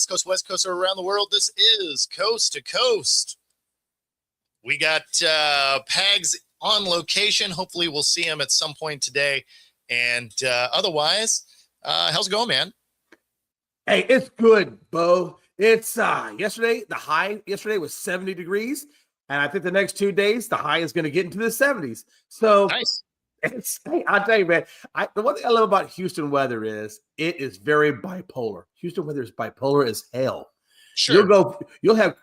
East Coast, West Coast, or around the world, this is Coast to Coast. We got Pags on location. Hopefully we'll see him at some point today. And otherwise, how's it going, man? Hey, it's good, Bo. It's yesterday, the high yesterday was 70 degrees. And I think the next 2 days, the high is going to get into the 70s. So nice. Hey, I'll tell you, man, the one thing I love about Houston weather is it is very bipolar. Houston weather is bipolar as hell. Sure. You'll have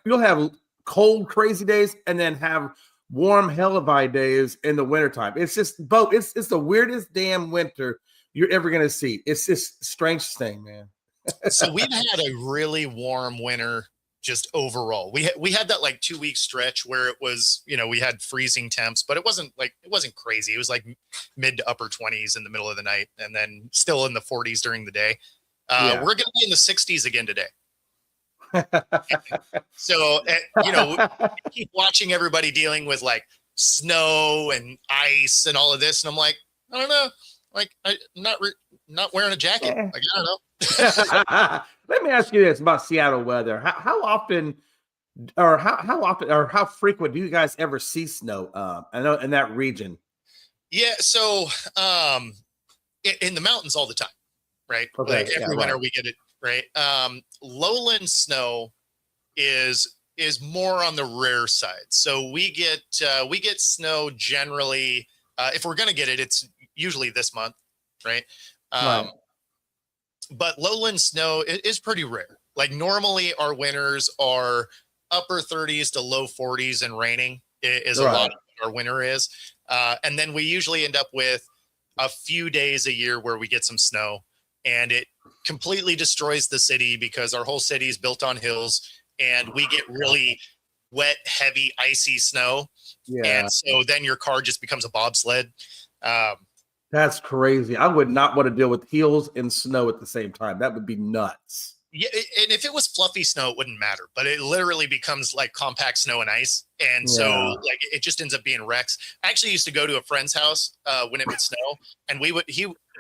cold, crazy days and then have warm, hellified days in the wintertime. It's just both. It's the weirdest damn winter you're ever going to see. It's this strange thing, man. So we've had a really warm winter just overall. We had that like 2 week stretch where it was, we had freezing temps, but it wasn't crazy. It was like mid to upper 20s in the middle of the night and then still in the 40s during the day. We're going to be in the 60s again today. So, keep watching everybody dealing with like snow and ice and all of this. And I'm like, I don't know. Like, I'm not wearing a jacket. Like, I don't know. Let me ask you this about Seattle weather. How often or how frequent do you guys ever see snow? I know in that region. Yeah. So, in the mountains all the time, right? Okay, like every winter we get it, right? Lowland snow is more on the rare side. So we get snow generally, if we're going to get it, it's usually this month, right? Right. But lowland snow is pretty rare. Like normally our winters are upper 30s to low 40s and raining is a lot of what our winter is. And then we usually end up with a few days a year where we get some snow and it completely destroys the city because our whole city is built on hills and we get really wet, heavy, icy snow. Yeah. And so then your car just becomes a bobsled. That's crazy. I would not want to deal with heels and snow at the same time. That would be nuts. Yeah, and if it was fluffy snow, it wouldn't matter. But it literally becomes like compact snow and ice, and so like it just ends up being wrecks. I actually used to go to a friend's house when it would snow, and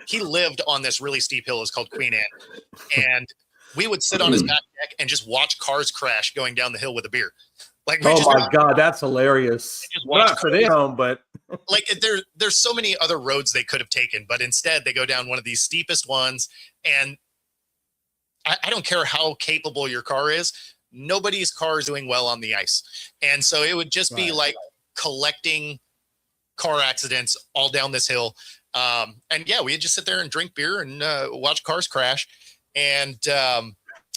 he lived on this really steep hill. It's called Queen Anne, and we would sit on his back deck and just watch cars crash going down the hill with a beer. Like, God, that's hilarious. Not for them, but like there's so many other roads they could have taken, but instead they go down one of these steepest ones. And I don't care how capable your car is, nobody's car is doing well on the ice. And so it would just be like collecting car accidents all down this hill. And yeah, we'd just sit there and drink beer and watch cars crash. And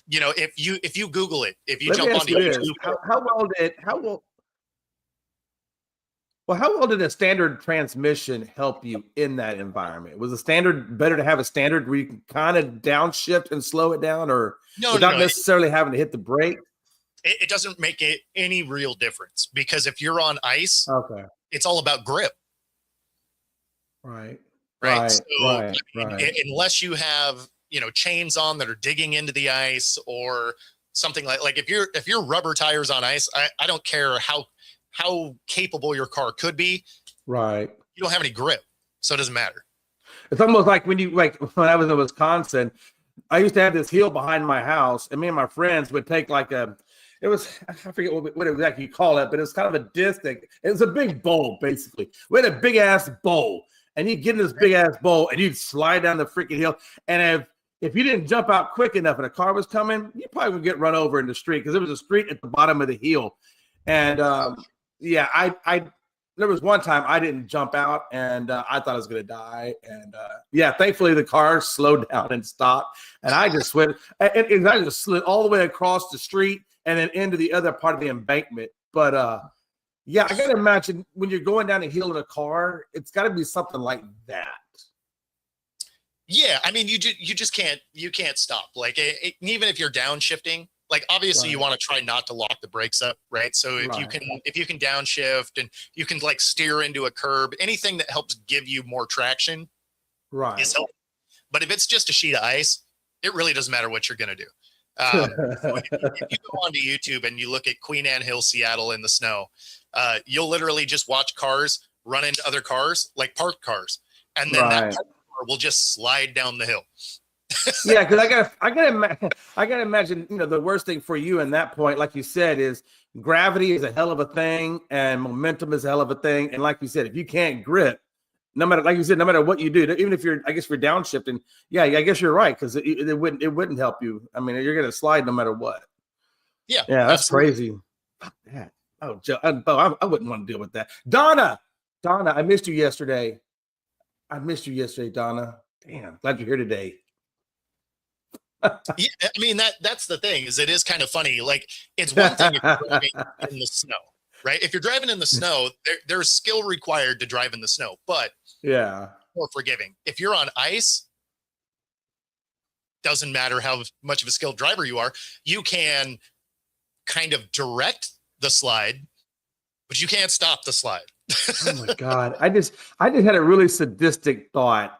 if you Google it, if you jump onto YouTube, how well did a standard transmission help you in that environment? Was the standard better to have a standard where you can kind of downshift and slow it down, or without necessarily having to hit the brake? It doesn't make any real difference because if you're on ice, it's all about grip. Right. So, unless you have chains on that are digging into the ice or something like if you're rubber tires on ice, I don't care how capable your car could be. Right. You don't have any grip, so it doesn't matter. It's almost like when I was in Wisconsin, I used to have this hill behind my house, and me and my friends would take I forget what exactly you call it, but it's kind of a disc. It was a big bowl, basically. We had a big ass bowl, and you'd get in this big ass bowl, and you'd slide down the freaking hill. And if you didn't jump out quick enough and a car was coming, you probably would get run over in the street because there was a street at the bottom of the hill. And there was one time I didn't jump out and I thought I was going to die. And thankfully the car slowed down and stopped. And I just went, and I just slid all the way across the street and then into the other part of the embankment. But I got to imagine when you're going down a hill in a car, it's got to be something like that. Yeah, I mean, you just can't stop. Like even if you're downshifting, like obviously you want to try not to lock the brakes up, right? So if you can downshift and you can like steer into a curb, anything that helps give you more traction, is helpful. But if it's just a sheet of ice, it really doesn't matter what you're gonna do. If you go onto YouTube and you look at Queen Anne Hill, Seattle in the snow, you'll literally just watch cars run into other cars, like parked cars, and then that parked car will just slide down the hill. Yeah, because I gotta imagine, the worst thing for you in that point, like you said, is gravity is a hell of a thing, and momentum is a hell of a thing. And like you said, if you can't grip, no matter, like you said, no matter what you do, even if I guess if you're downshifting, yeah, I guess you're right, because it wouldn't help you. I mean, you're gonna slide no matter what. Yeah, Yeah, that's absolutely. crazy. Fuck that. Oh, Joe, I wouldn't want to deal with that. Donna, I missed you yesterday. Donna. Damn, glad you're here today. Yeah, I mean that's the thing, is it is kind of funny. Like, it's one thing if you're driving in the snow, right? If you're driving in the snow, there's skill required to drive in the snow, but Yeah. more forgiving. If you're on ice, doesn't matter how much of a skilled driver you are, you can kind of direct the slide, but you can't stop the slide. Oh my God. I just had a really sadistic thought.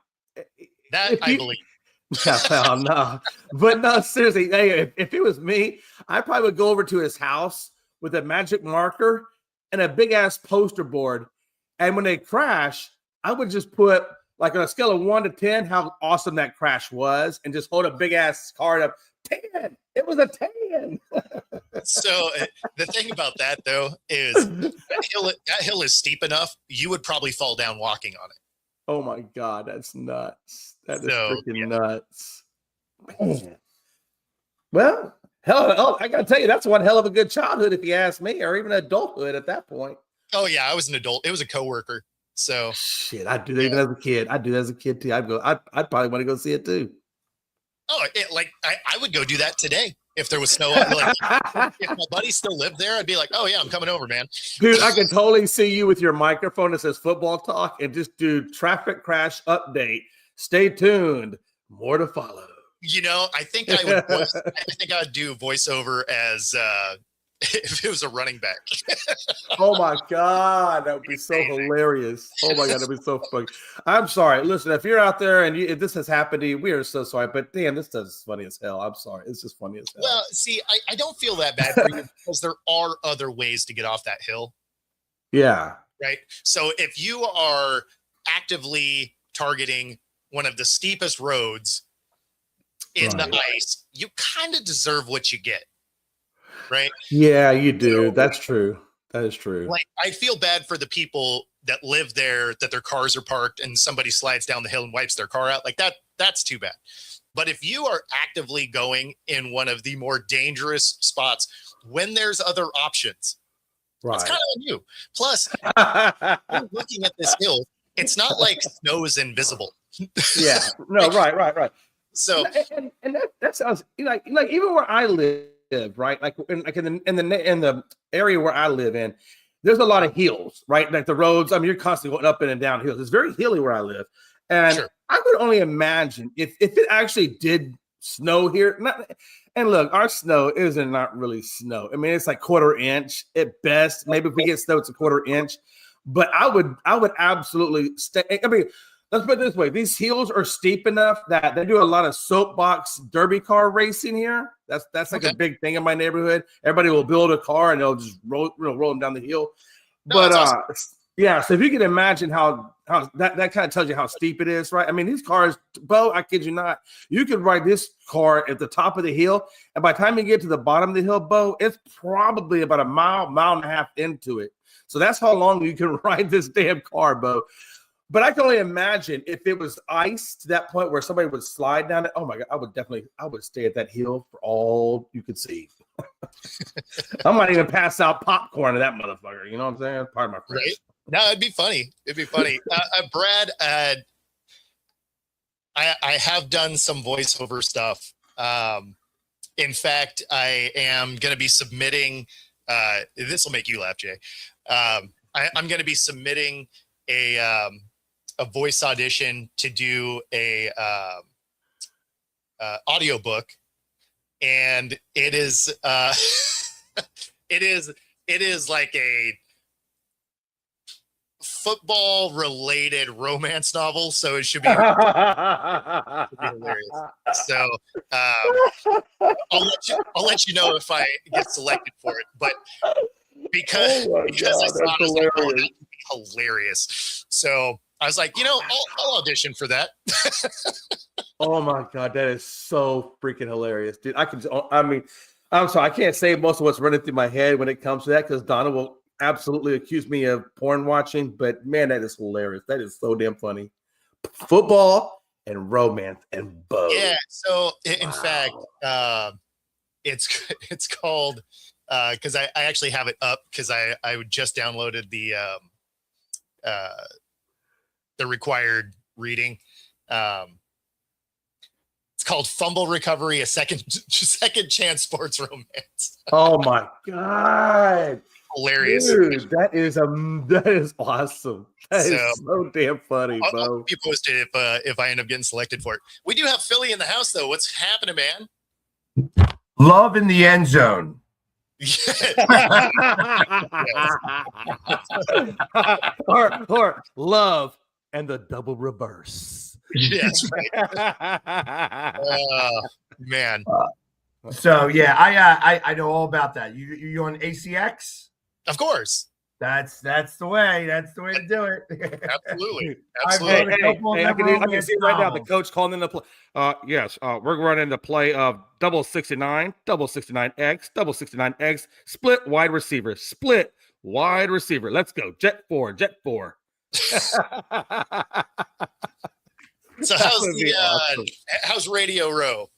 That I believe. Yeah, well, no. But no, seriously, hey, if it was me, I probably would go over to his house with a magic marker and a big ass poster board. And when they crash, I would just put, like, on a scale of 1 to 10, how awesome that crash was, and just hold a big ass card up. 10. It was a 10. So the thing about that, though, is that hill is steep enough, you would probably fall down walking on it. Oh my God, that's nuts. That is So, freaking nuts. Man. Well, I gotta tell you, that's one hell of a good childhood, if you ask me, or even adulthood at that point. Oh yeah, I was an adult. It was a coworker. So Shit, I'd do that even as a kid. I'd do that as a kid too. I'd probably want to go see it too. I would go do that today if there was snow. Like, if my buddy still lived there, I'd be like, oh yeah, I'm coming over, man. Dude, I can totally see you with your microphone that says football talk and just do traffic crash update. Stay tuned. More to follow. I think I would do voiceover as if it was a running back. Oh my God, that would be so hilarious. Oh my God, that'd be so funny. I'm sorry. Listen, if you're out there and if this has happened to you, we are so sorry. But damn, this stuff is funny as hell. I'm sorry. It's just funny as hell. Well, see, I don't feel that bad for you because there are other ways to get off that hill. Yeah. Right. So if you are actively targeting one of the steepest roads in the ice, you kind of deserve what you get. Right. Yeah, you do. That's true. That is true. Like, I feel bad for the people that live there, that their cars are parked and somebody slides down the hill and wipes their car out. Like that's too bad. But if you are actively going in one of the more dangerous spots when there's other options, it's kind of on you. Plus, you're looking at this hill, it's not like snow is invisible. Yeah. No, right. So and that sounds like even where I live, right? Like in the area where I live in, there's a lot of hills, right? Like the roads. I mean, you're constantly going up and down hills. It's very hilly where I live, and sure. I would only imagine if it actually did snow here. And look, our snow not really snow. I mean, it's like 1/4 inch at best. Maybe if we get snow, it's a 1/4 inch. But I would absolutely stay. I mean, let's put it this way: these hills are steep enough that they do a lot of soapbox derby car racing here. That's like a big thing in my neighborhood. Everybody will build a car and they'll just roll them down the hill. But awesome. Yeah, so if you can imagine how that kind of tells you how steep it is, right? I mean, these cars, Bo, I kid you not, you could ride this car at the top of the hill, and by the time you get to the bottom of the hill, Bo, it's probably about a mile and a half into it. So that's how long you can ride this damn car, Bo. But I can only imagine if it was ice to that point where somebody would slide down it. Oh my God, I would stay at that hill for all you could see. I might even pass out popcorn to that motherfucker. You know what I'm saying? That's part of my friends. Right? No, it'd be funny. Brad, I have done some voiceover stuff. In fact, I am going to be submitting. This will make you laugh, Jay. I'm going to be submitting a voice audition to do a audiobook, and it is it is like a football related romance novel, so it should be, hilarious. So I'll let you know if I get selected for it, but because I saw it, hilarious. So I was like, I'll audition for that. Oh my God, that is so freaking hilarious, dude. I'm sorry, I can't say most of what's running through my head when it comes to that because Donna will absolutely accuse me of porn watching, but man, that is hilarious. That is so damn funny. Football and romance and both. Yeah. So in fact, it's called because I actually have it up because I just downloaded the required reading. It's called Fumble Recovery, a second chance sports romance. Oh my God. Hilarious. Dude, that is awesome. That is so damn funny, I'll bro. be posted if I end up getting selected for it. We do have Philly in the house though. What's happening, man? Love in the end zone. or love and the double reverse. Yes, right. Man. So yeah, I know all about that. You on ACX? Of course. That's the way. That's the way to do it. Absolutely. Hey, I can see right now the coach calling in the play. Yes, we're running the play of double 69, double 69X, double 69X, split wide receiver. Let's go. Jet 4. So how's Radio Row?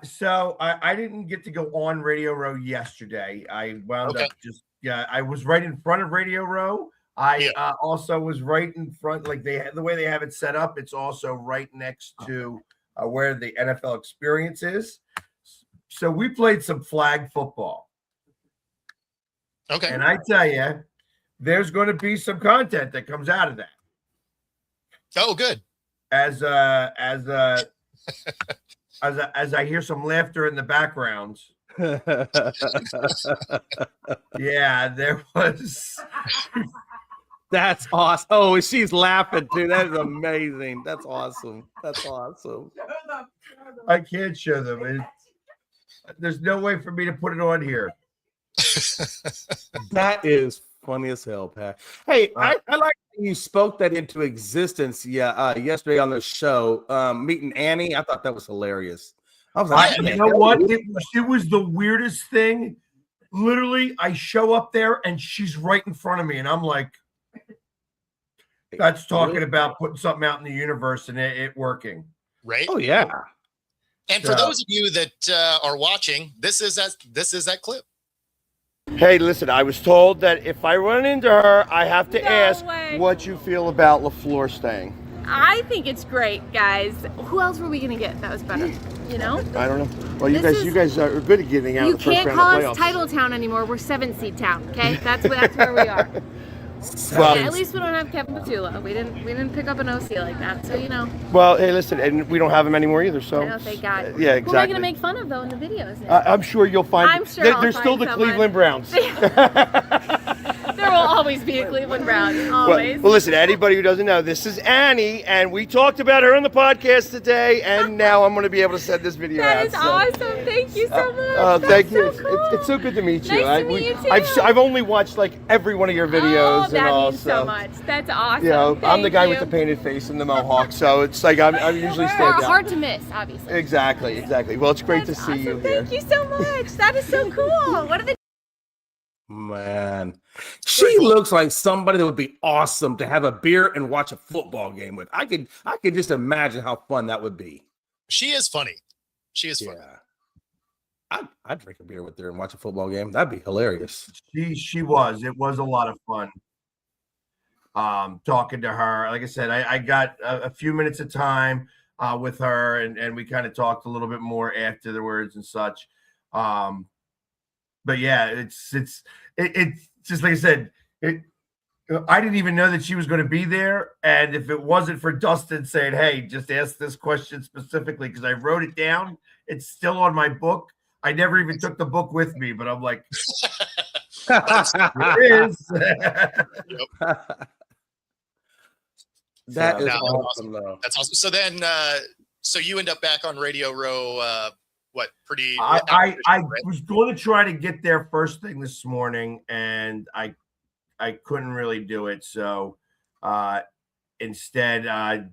So I didn't get to go on Radio Row yesterday. I wound up I was right in front of Radio Row. I also was right in front, like the way they have it set up. It's also right next to where the NFL Experience is. So we played some flag football. Okay. And I tell you, there's going to be some content that comes out of that. Oh, good. As I hear some laughter in the background. Yeah, there was. That's awesome. Oh, she's laughing too. That is amazing. That's awesome. I can't show them. There's no way for me to put it on here. That is funny as hell, Pat. Hey, I like you spoke that into existence. Yesterday on the show, meeting Annie. I thought that was hilarious. I was like, you know what? It was the weirdest thing. Literally, I show up there and she's right in front of me, and I'm like, that's talking about putting something out in the universe and it working. Right? Oh yeah. And for those of you that are watching, this is that clip. Hey, listen, I was told that if I run into her, I have to ask what you feel about LaFleur staying. I think it's great, guys. Who else were we gonna get that was better? You know? I don't know. Well, you guys are good at getting out. You can't call us Title Town anymore. We're 7th seed town. Okay, that's where we are. Well, yeah, at least we don't have Kevin Petula. We didn't pick up an OC like that, so you know. Well, hey, listen, and we don't have him anymore either. So. I know, thank God. Yeah, exactly. Who am I gonna make fun of though in the videos? I'm sure you'll find. I'm sure they're still the someone. Cleveland Browns. There will always be a Cleveland Brown. Always. Well, listen, anybody who doesn't know, this is Annie, and we talked about her on the podcast today, and now I'm going to be able to send this video out. That is awesome. Thank you so much. Thank you. So cool. It's so good to meet you. Nice to meet you too. I've only watched like every one of your videos. Oh, that and all, means so much. That's awesome. You know, I'm the guy you. with the painted face and the mohawk, so it's like I'm usually stand out. Hard to miss, obviously. Exactly. Well, it's great That's to see awesome. you here. Thank you so much. That is so cool. What are the Man, she looks like somebody that would be awesome to have a beer and watch a football game with. I could just imagine how fun that would be. She is funny. She is funny. I'd drink a beer with her and watch a football game. That'd be hilarious. She was. It was a lot of fun. Talking to her. Like I said, I got a few minutes of time with her, and we kind of talked a little bit more afterwards and such. But yeah, it's just like I said, I didn't even know that she was going to be there. And if it wasn't for Dustin saying, hey, just ask this question specifically, because I wrote it down, it's still on my book. I never even took the book with me, but I'm like, it is. That is awesome, though. That's awesome. So then, so you end up back on Radio Row. What pretty? I was going to try to get there first thing this morning, and I couldn't really do it. So instead, I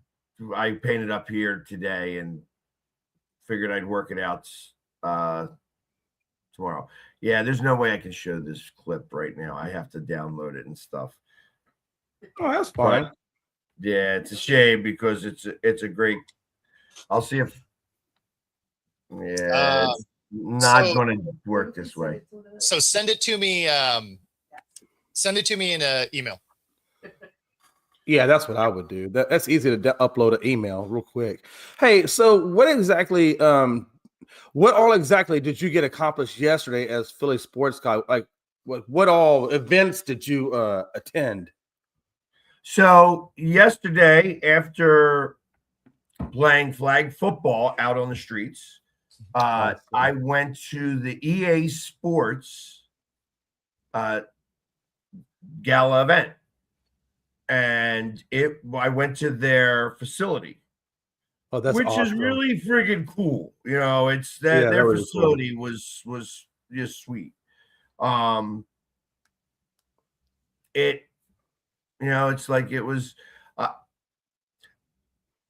painted up here today and figured I'd work it out tomorrow. Yeah, there's no way I can show this clip right now. I have to download it and stuff. Oh, that's fine. But, yeah, it's a shame because it's a great. I'll see if. Yeah, it's not going to work this way. So send it to me. Send it to me in an email. Yeah, that's what I would do. That's easy to upload an email real quick. Hey, so what all exactly did you get accomplished yesterday as Philly sports guy? Like, what all events did you attend? So yesterday, after playing flag football out on the streets, I went to the EA Sports gala event, and I went to their facility. Oh, that's which awesome. Is really friggin' cool. You know, it's that their facility was just sweet. It's like it was.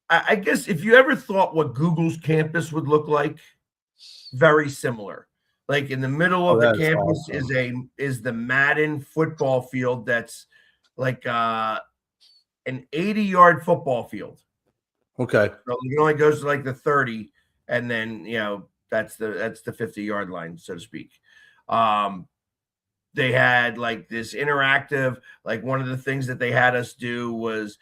I guess if you ever thought what Google's campus would look like, very similar. Like in the middle of the campus is the Madden football field that's like an 80-yard football field. Okay. So it only goes to like the 30, and then that's the 50-yard line, so to speak. They had like this interactive, like one of the things that they had us do was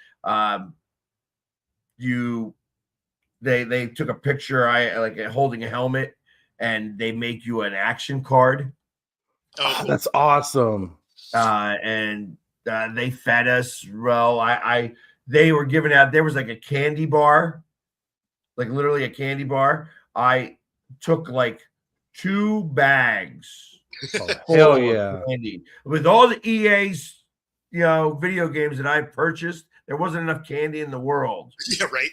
they took a picture, holding a helmet, and they make you an action card. Oh, that's awesome. And they fed us. Well, they were giving out, there was like a candy bar, like literally a candy bar. I took like 2 bags. Oh, hell yeah. Candy. With all the EA's, video games that I purchased, there wasn't enough candy in the world. Yeah, right.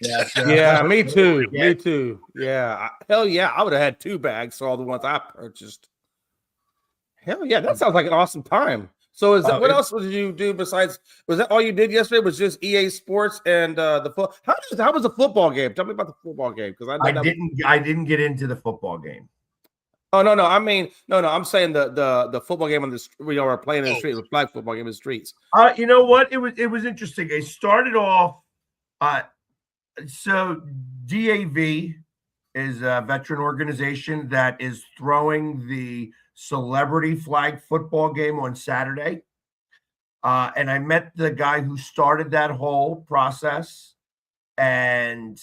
Yeah, me too. Yeah. Me too. Yeah. Hell yeah. I would have had 2 bags for all the ones I purchased. Hell yeah. That sounds like an awesome time. So what else did you do besides, was that all you did yesterday? Was just EA Sports and the football? How was the football game? Tell me about the football game. Because I didn't get into the football game. Oh no! I mean, no. I'm saying the football game on the we are playing in the street, the flag football game in the streets. You know what? It was interesting. They started off. So DAV is a veteran organization that is throwing the celebrity flag football game on Saturday. And I met the guy who started that whole process, and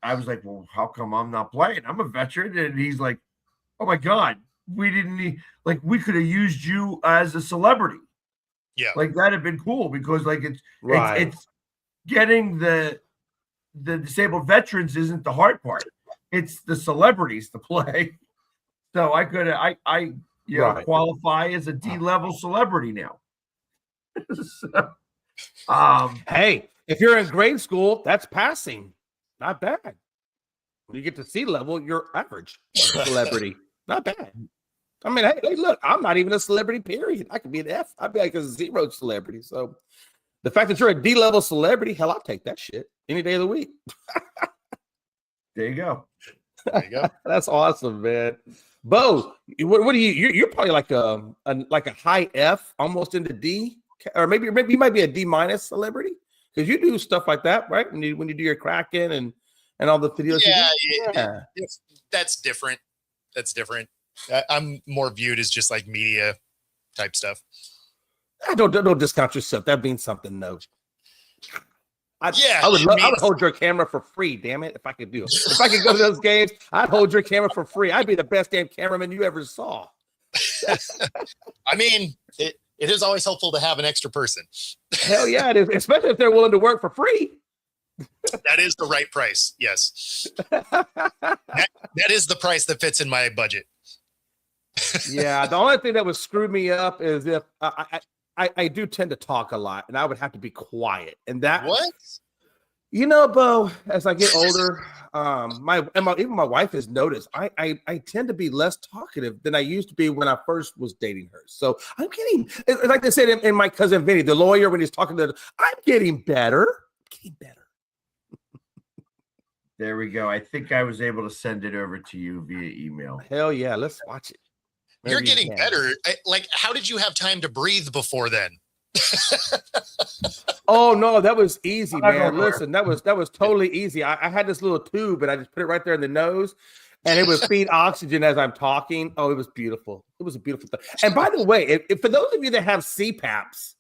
I was like, well, how come I'm not playing? I'm a veteran. And he's like, oh my God, we could have used you as a celebrity. Yeah. Like that'd have been cool because it's getting the disabled veterans isn't the hard part. It's the celebrities to play. So I could qualify as a D-level celebrity now. Hey, if you're in grade school, that's passing. Not bad. When you get to C level, you're average celebrity. Not bad. I mean, hey, look, I'm not even a celebrity, period. I could be an F. I'd be like a 0 celebrity. So the fact that you're a D-level celebrity, hell, I'll take that shit any day of the week. There you go. There you go. That's awesome, man. Bo, what do you're probably like a high F, almost into D, or maybe you might be a D- celebrity. Because you do stuff like that, right? When you do your Kraken and all the videos. Yeah. That's different. That's different. I'm more viewed as just like media type stuff. Don't discount yourself. That means something, though. I would hold your camera for free. Damn it, if I could do it. If I could go to those games, I'd hold your camera for free. I'd be the best damn cameraman you ever saw. I mean, it is always helpful to have an extra person. Hell yeah, it is, especially if they're willing to work for free. That is the right price. Yes. that is the price that fits in my budget. Yeah, the only thing that would screw me up is if I do tend to talk a lot, and I would have to be quiet. And that what? You know, Bo, as I get older, even my wife has noticed I tend to be less talkative than I used to be when I first was dating her. So I'm getting, like they said in my cousin Vinny, the lawyer, when he's talking to, I'm getting better. Getting better. There we go. I think I was able to send it over to you via email. Hell yeah, let's watch it. You're getting better. Like, how did you have time to breathe before then? Oh no, that was easy, man. Listen, that was totally easy. I had this little tube and I just put it right there in the nose, and it would feed oxygen as I'm talking. Oh, it was beautiful. It was a beautiful thing. And by the way, if for those of you that have CPAPs,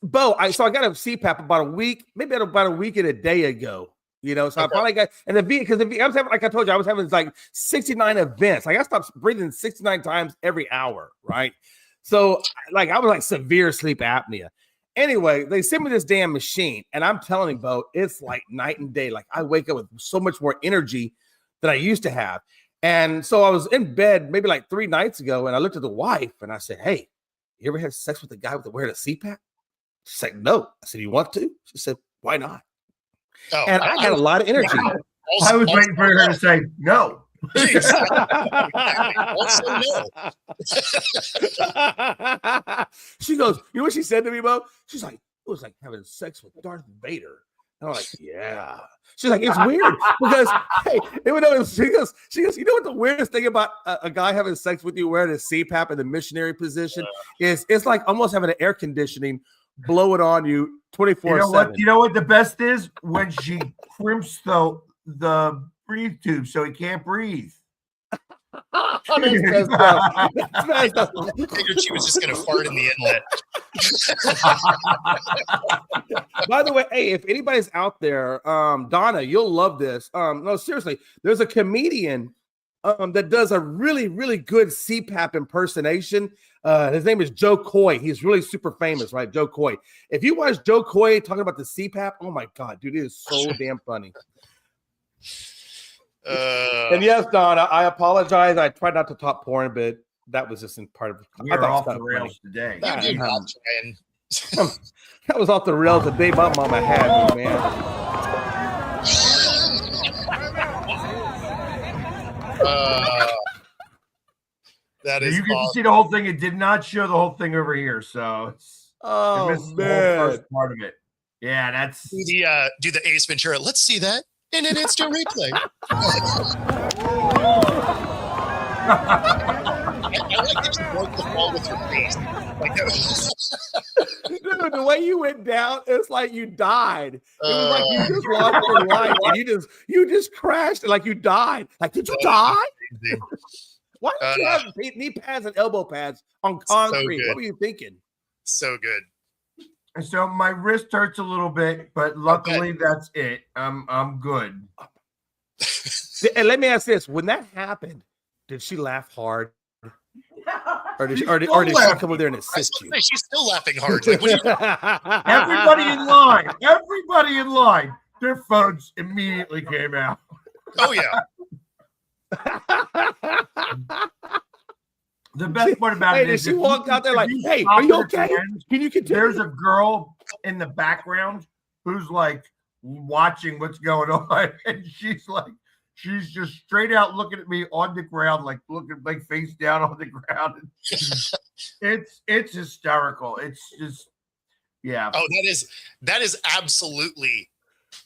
Bo, I got a CPAP about a week and a day ago. You know, so I finally got, and because I was having, like I told you, I was having like 69 events. Like I stopped breathing 69 times every hour, right? So like I was like severe sleep apnea. Anyway, they sent me this damn machine, and I'm telling you, Bo, it's like night and day. Like I wake up with so much more energy than I used to have. And so I was in bed maybe like 3 nights ago, and I looked at the wife and I said, "Hey, you ever had sex with the guy wearing a CPAP?" She's like, "No." I said, "You want to?" She said, "Why not?" Oh, and I had a lot of energy. I was waiting for her to say no. Also, no. She goes, you know what she said to me, Bo? She's like, it was like having sex with Darth Vader. And I'm like, yeah. She's like, it's weird because, hey, she goes, you know what the weirdest thing about a guy having sex with you wearing a CPAP in the missionary position is? It's like almost having an air conditioning blow it on you 24/7. You know what the best is? When she crimps the breathe tube so he can't breathe. I figured she was just going to fart in the inlet. By the way, hey, if anybody's out there, Donna, you'll love this. No, seriously, there's a comedian that does a really, really good CPAP impersonation. His name is Joe Coy. He's really super famous, right? Joe Coy. If you watch Joe Coy talking about the CPAP, oh my God, dude, it is so damn funny. And yes, Don, I apologize. I tried not to talk porn, but that was just in part of. You're off the rails today. That was off the rails the day my mama had me, man. That is. You get to see the whole thing. It did not show the whole thing over here, so it's. Oh man, the whole first part of it. Yeah, that's. Do the Ace Ventura. Let's see that. In an instant replay. I like that you broke the fall with your face. Like that. Dude, the way you went down, it's like you died. It was like you just lost your life and you just crashed like you died. Like, did you die? Why did you have knee pads and elbow pads on concrete? So what were you thinking? So good. So my wrist hurts a little bit, but luckily that's it. I'm good. And let me ask this: when that happened, did she laugh hard, or did she come over there and assist you? She's still laughing hard. Like, everybody in line, their phones immediately came out. Oh yeah. The best part about it is she walked out there like, "Hey, are you okay? Can you continue?" There's a girl in the background who's like watching what's going on, and she's just straight out looking at me on the ground, like looking like face down on the ground. It's hysterical. It's just, yeah. Oh, that is absolutely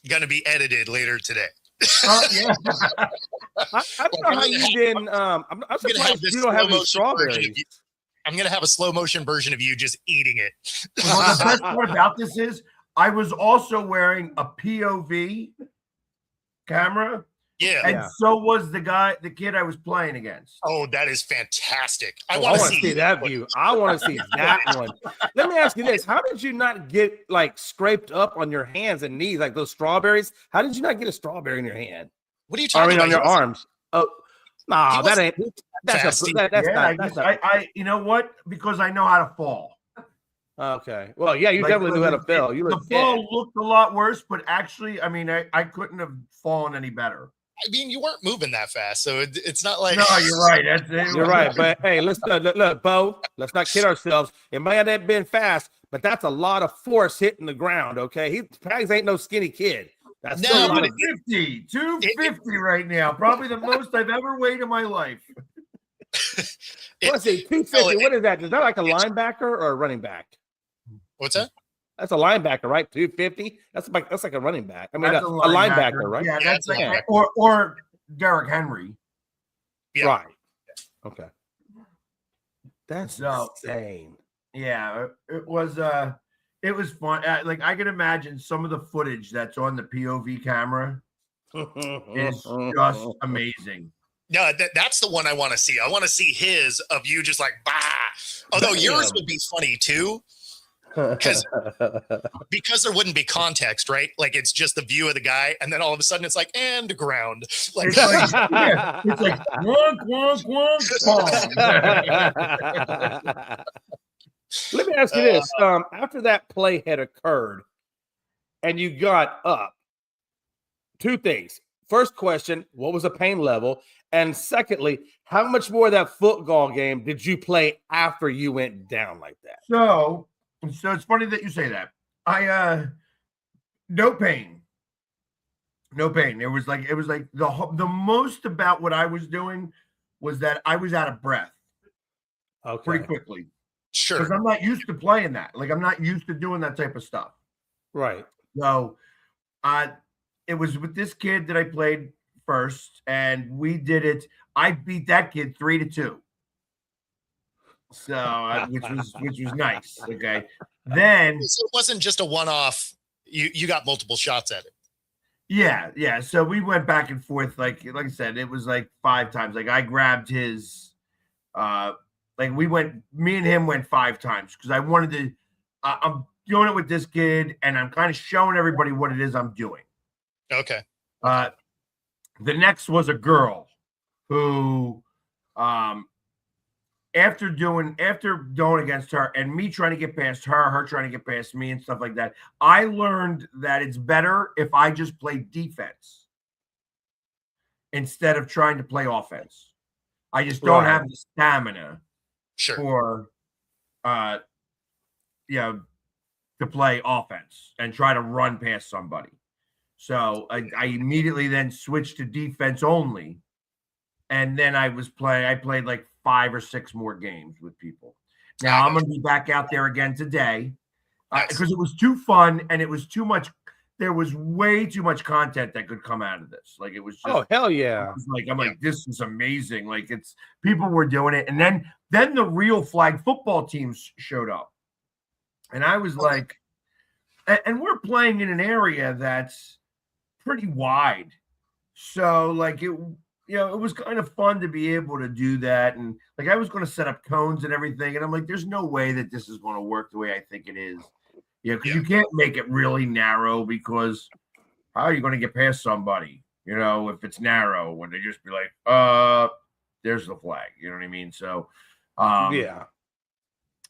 going to be edited later today. Yeah. I don't know how you've been. I'm surprised you don't have any strawberries. I'm going to have a slow motion version of you just eating it. Well, the best part about this is I was also wearing a POV camera. Yeah. And so was the kid I was playing against. Oh, that is fantastic. I want want to see that view. I want to see that one. Let me ask you this. How did you not get like scraped up on your hands and knees like those strawberries? How did you not get a strawberry in your hand? What are you talking about? On your arms. Oh, no, that ain't. That's not. You know what? Because I know how to fall. Okay. Well, yeah, you definitely knew how to fall. The fall looked a lot worse, but actually, I mean, I couldn't have fallen any better. I mean, you weren't moving that fast, so it's not like. No, you're right. You're right, but hey, look, Bo. Let's not kid ourselves. It might have been fast, but that's a lot of force hitting the ground. Okay, Pags ain't no skinny kid. That's No, still a lot but of- 250 right now. Probably the most I've ever weighed in my life. What's it? 250. What is that? Is that like a linebacker or a running back? What's that? That's a linebacker, right? 250. That's like a running back. I mean, That's a linebacker, right? Yeah, Yeah, that's it's a like or Derrick Henry. Yeah. Right. Okay. That's So- insane. Yeah, it was fun. Like I can imagine some of the footage that's on the POV camera is just amazing. No, that's the one I want to see. I want to see his of you just like bah. Although yours Bam. would be funny too, because there wouldn't be context, right? Like it's just the view of the guy, and then all of a sudden it's like and ground. Like It's like, yeah, it's like wonk, wonk, wonk, wonk. Let me ask you this. After that play had occurred and you got up, two things. First question, what was the pain level? And secondly, how much more of that football game did you play after you went down like that? So it's funny that you say that. No pain. No pain. It was like the most about what I was doing was that I was out of breath pretty Okay. quickly. sure, Because I'm not used to playing that. Like I'm not used to doing that type of stuff. Right. So it was with this kid that I played first, and we did it. I beat that kid 3-2. So which was nice. Okay. Then so it wasn't just a one-off. You got multiple shots at it. yeah. So we went back and forth. Like I said, it was like 5 times. Like I grabbed his like me and him went 5 times because I wanted to I'm doing it with this kid and I'm kind of showing everybody what it is I'm doing. Okay. The next was a girl who after going against her and me trying to get past her trying to get past me and stuff like that, I learned that it's better if I just play defense instead of trying to play offense. I just don't Right. have the stamina Sure. for to play offense and try to run past somebody. So I immediately then switched to defense only. And then I played like 5 or 6 more games with people. Now I'm going to be back out there again today because it was too fun and it was too much. There was way too much content that could come out of this. Like it was just, Oh, hell yeah. I'm like, this is amazing. Like people were doing it. And then the real flag football teams showed up. And I was like, and we're playing in an area that's pretty wide. So like it was kind of fun to be able to do that. And like I was going to set up cones and everything. And I'm like, there's no way that this is going to work the way I think it is. Because you can't make it really narrow because how are you going to get past somebody, if it's narrow when they just be like, there's the flag. You know what I mean? So Yeah.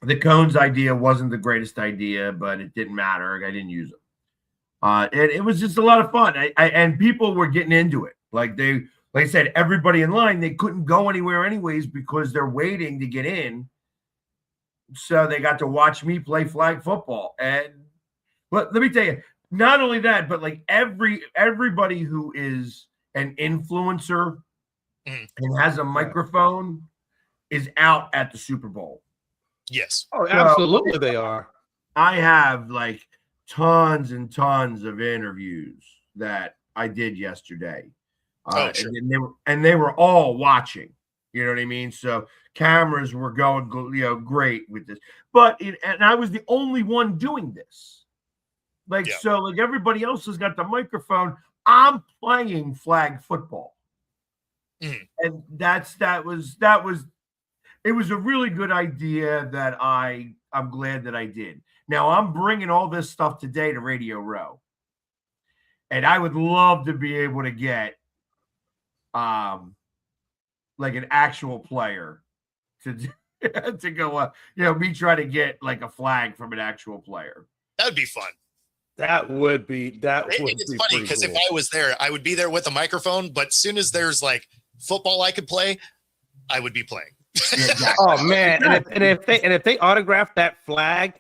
the cones idea wasn't the greatest idea, but it didn't matter. I didn't use them. And it was just a lot of fun. And people were getting into it. Like I said, everybody in line, they couldn't go anywhere anyways because they're waiting to get in. So they got to watch me play flag football. And let me tell you, not only that, but like everybody who is an influencer and has a microphone is out at the Super Bowl. Yes. Oh, absolutely they are. I have like tons and tons of interviews that I did yesterday. Sure. and they were all watching. You know what I mean? So cameras were going, great with this. But and I was the only one doing this. So like everybody else has got the microphone. I'm playing flag football. And that was it was a really good idea that I'm glad that I did. Now I'm bringing all this stuff today to Radio Row. And I would love to be able to get like an actual player to go up, me try to get like a flag from an actual player. That would be fun. That would be It's funny because if I was there, I would be there with a microphone, but as soon as there's like football I could play, I would be playing. Exactly. Oh man. And if they autographed that flag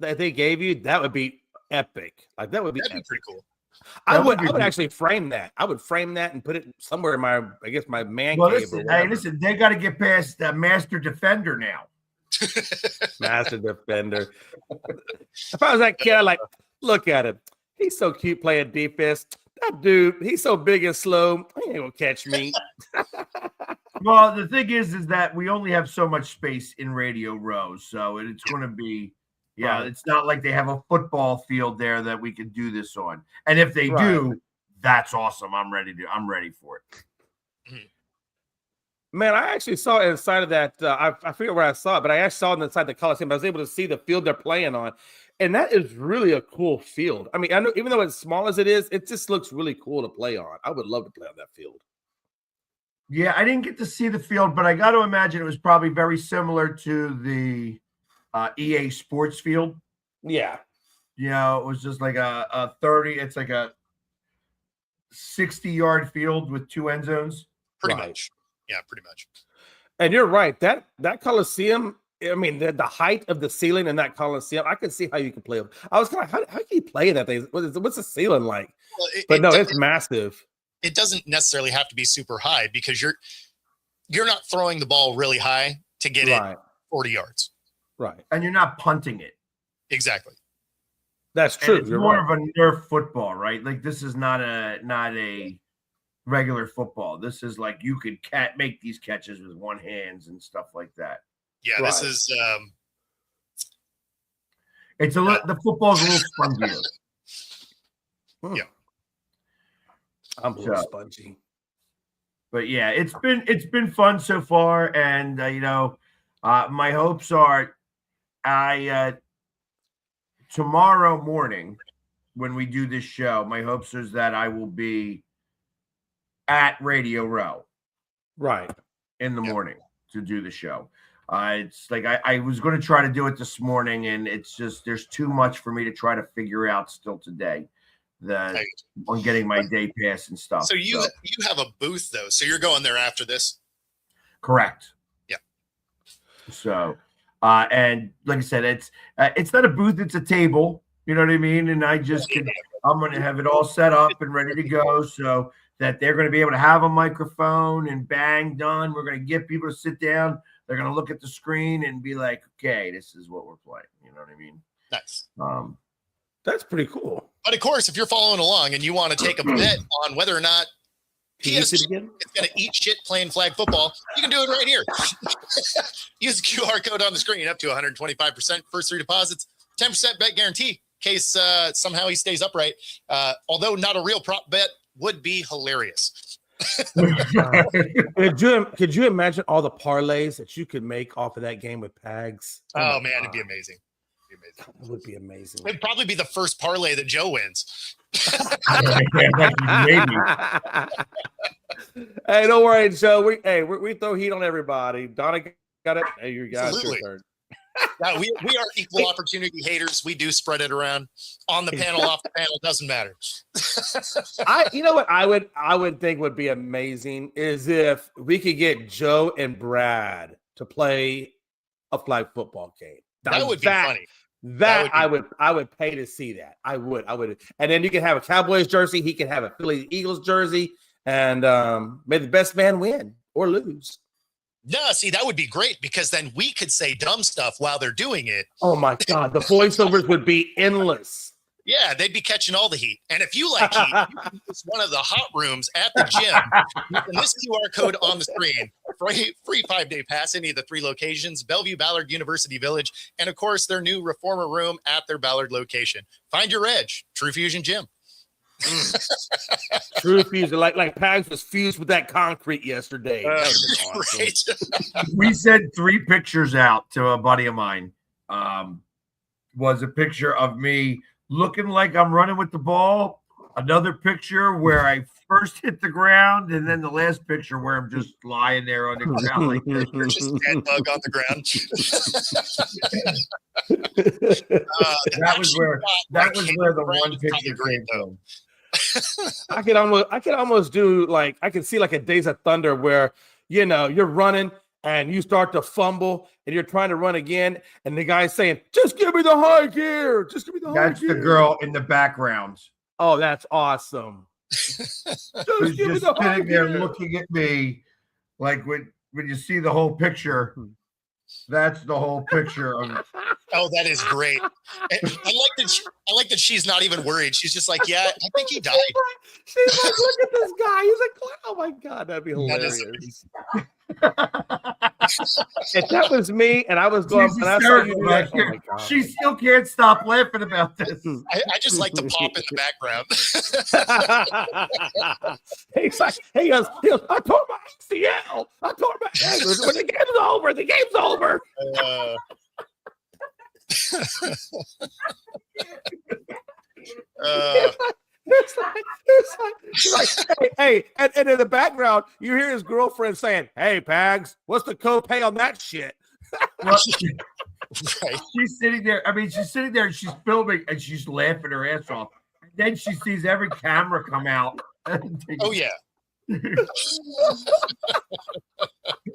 that they gave you, that would be epic. Like that would be That'd be epic. pretty cool. I That would be good. actually frame that. I would frame that and put it somewhere in my, I guess, my man Well, cave or listen, whatever. listen, they got to get past Master Defender now. Master Defender. If I was that kid, I'd like, look at him. He's so cute playing defense. That dude, he's so big and slow. He ain't gonna catch me. Well, the thing is that we only have so much space in Radio Row, so it's going to be, Right. it's not like they have a football field there that we can do this on. And if they Right. do, that's awesome. I'm ready for it. Man, I actually saw inside of that. I forget where I saw it, but I actually saw it inside the Coliseum. I was able to see the field they're playing on, and that is really a cool field. I mean, I know even though it's small as it is, it just looks really cool to play on. I would love to play on that field. Yeah, I didn't get to see the field, but I got to imagine it was probably very similar to the EA Sports field. Yeah, You know, it was just like a 30. It's like a 60-yard field with 2 end zones. Pretty Right. much. Yeah, pretty much. and you're right. That Coliseum. I mean, the height of the ceiling in that Coliseum, I could see how you could play. I was kind of how can you play that thing? What's the ceiling like? Well, But no, it's massive. it doesn't necessarily have to be super high because you're not throwing the ball really high to get it Right, 40 yards. right. And you're not punting it. Exactly. That's And true. it's You're more right. of a Nerf football, right? Like this is not a regular football. This is like you could make these catches with one hands and stuff like that. Yeah, this Right. is It's the football's a little spongier. Yeah. I'm a little So- spongy. But yeah, it's been fun so far, and my hopes are, tomorrow morning when we do this show, my hopes is that I will be at Radio Row Right. in the Yep. morning to do the show. It's like I was going to try to do it this morning, and it's just there's too much for me to try to figure out still today. Right. On getting my day pass and stuff. so you have a booth though, so you're going there after this. Correct. Yeah. So, and like I said, it's not a booth; it's a table. You know what I mean? And I'm going to have it all set up and ready to go, so that they're going to be able to have a microphone and bang done. We're going to get people to sit down. They're going to look at the screen and be like, "Okay, this is what we're playing." You know what I mean? Nice. That's pretty cool. But of course, if you're following along and you want to take a bet on whether or not Can you see PSG it again? is going to eat shit playing flag football, you can do it right here. Use the QR code on the screen up to 125% first 3 deposits, 10% bet guarantee in case somehow he stays upright. Although not a real prop bet would be hilarious. Could you imagine all the parlays that you could make off of that game with Pags? Oh, my man, it'd be God. amazing. It'd be amazing. It would be amazing. It'd probably be the first parlay that Joe wins. Maybe. Hey, don't worry, Joe. We throw heat on everybody. Donna got it. Hey, you guys, your Absolutely. turn. Yeah, we are equal opportunity haters. We do spread it around on the panel, off the panel, doesn't matter. You know what I would think would be amazing is if we could get Joe and Brad to play a flag football game. That would be funny. That That would I would pay to see that. I would. And then you can have a Cowboys jersey. He can have a Philly Eagles jersey, and may the best man win or lose. No, see, that would be great because then we could say dumb stuff while they're doing it. Oh my God, the voiceovers would be endless. Yeah, they'd be catching all the heat. And if you like heat, you can use one of the hot rooms at the gym. Using this QR code on the screen. Free 5-day pass, any of the 3 locations, Bellevue, Ballard, University Village, and of course, their new reformer room at their Ballard location. Find your edge, True Fusion Gym. True fusion, like Pags was fused with that concrete yesterday. That would've been awesome. Right. We sent 3 pictures out to a buddy of mine. Was a picture of me looking like I'm running with the ball. Another picture where I first hit the ground, and then the last picture where I'm just lying there on the ground like this. You're just dead bug on the ground. That was where the one picture came from. I could almost do like I could see like a Days of Thunder where you're running and you start to fumble and you're trying to run again, and the guy's saying, "Just give me the high gear, just give me the high That's gear." the girl in the background. Oh, that's awesome. He's just sitting there looking at me like when you see the whole picture, that's the whole picture of. Oh, that is great. I like that she's not even worried. She's just like, yeah, I think he died. She's like, look at this guy. He's like, oh my God, that'd be hilarious. If that was me and I was going, and I saw you do that, oh my God. She still can't stop laughing about this. I just like to pop in the background. He's like, he goes, I tore my ACL. I tore my ACL. When the game's over, the game's over. It's like, hey, and in the background, you hear his girlfriend saying, "Hey, Pags, what's the copay on that shit?" Right. She's sitting there. I mean, she's sitting there and she's filming and she's laughing her ass off. And then she sees every camera come out. Oh yeah. I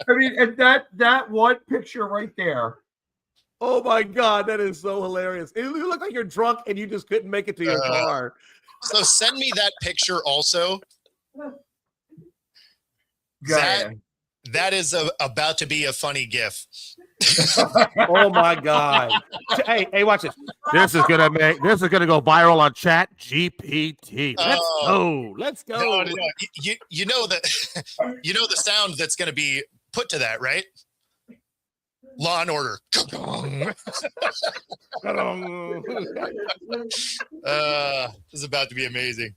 mean, and that one picture right there. Oh my God, that is so hilarious. You look like you're drunk and you just couldn't make it to your car. So send me that picture also. That is about to be a funny GIF. Oh my God. Hey, watch this. This is gonna go viral on Chat GPT. Let's go. No. You know the sound that's gonna be put to that, right? Law and Order. This is about to be amazing.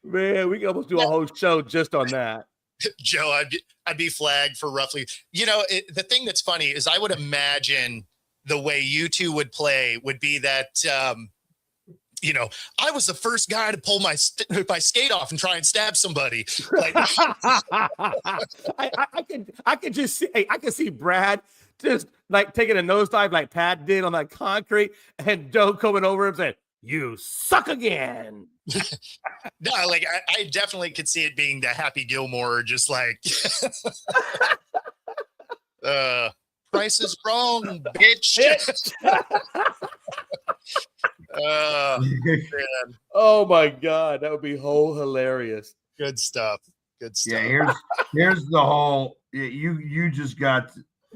Man, we can almost do a whole show just on that. Joe, I'd be flagged for roughly. The thing that's funny is I would imagine the way you two would play would be that I was the first guy to pull my skate off and try and stab somebody. Like, I can just see. I can see Brad just like taking a nosedive like Pat did on that concrete, and Joe coming over and saying, "You suck again." No, like I definitely could see it being the Happy Gilmore, just like, price is wrong, bitch. Man. Oh my God, that would be hilarious. Good stuff. Yeah, here's the whole. You just got.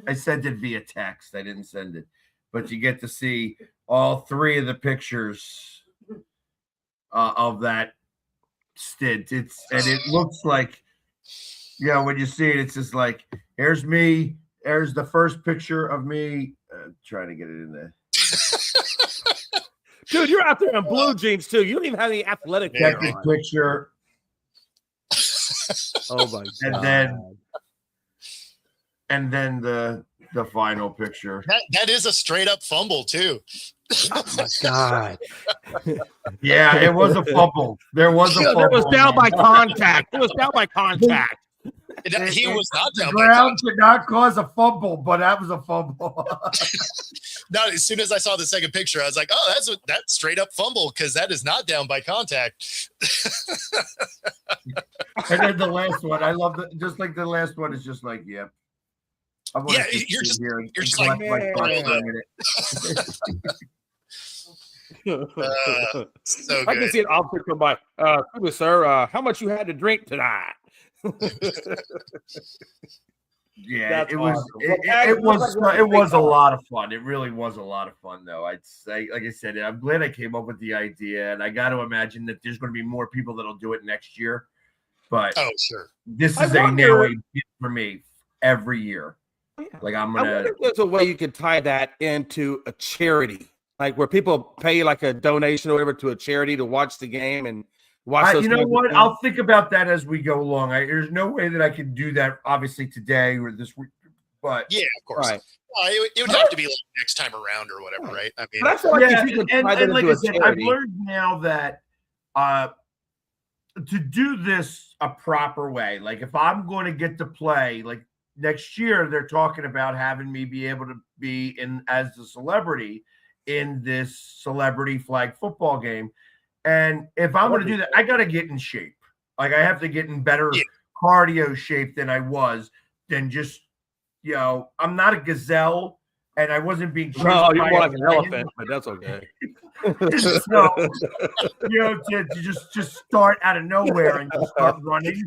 I sent it via text. I didn't send it, but you get to see all three of the pictures of that stint. And it looks like, when you see it, it's just like, here's me. There's the first picture of me. Trying to get it in there. Dude, you're out there in blue jeans too. You don't even have any athletic gear on. Picture. Oh my God. And then the final picture. That is a straight up fumble too. Oh my God. Yeah, it was a fumble. There was a fumble. It was down by contact. It was down by contact. He was not down. The ground did not cause a fumble, but that was a fumble. No, as soon as I saw the second picture, I was like, "Oh, that's straight up fumble because that is not down by contact." And then the last one, I love that. Just like the last one is just like, yeah. Yeah, you're just like, so I can see an officer come by. Sir, how much you had to drink tonight? Yeah, it was a lot of fun. It really was a lot of fun, though. I'd say, like I said, I'm glad I came up with the idea, and I got to imagine that there's going to be more people that'll do it next year. But sure, this is a narrative for me every year. Like I wonder if there's a way you could tie that into a charity, like where people pay like a donation or whatever to a charity to watch the game and watch. You know what? I'll think about that as we go along. There's no way that I can do that, obviously today or this week. But yeah, of course. Right. It would have to be like next time around or whatever, right? I mean, that's like and like I said, I've learned now that to do this a proper way, like if I'm going to get to play, like next year, they're talking about having me be able to be in as the celebrity in this celebrity flag football game. And if I'm going to do that, I got to get in shape. Like I have to get in better cardio shape than I was. Than just, I'm not a gazelle, and I wasn't being. No, you're more like an elephant, but that's okay. So, to just start out of nowhere and just start running.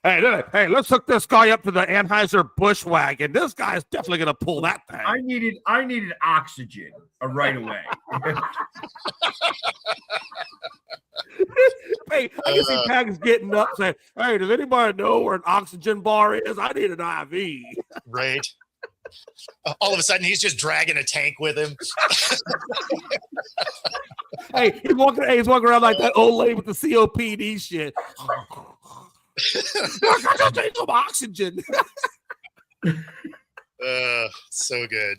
Hey, let's hook this guy up to the Anheuser-Busch wagon. This guy's definitely going to pull that thing. I needed oxygen right away. Hey, I can see Pack's getting up saying, hey, does anybody know where an oxygen bar is? I need an IV. Right. All of a sudden, he's just dragging a tank with him. Hey, he's walking around like that old lady with the COPD shit. I just need some oxygen. So good.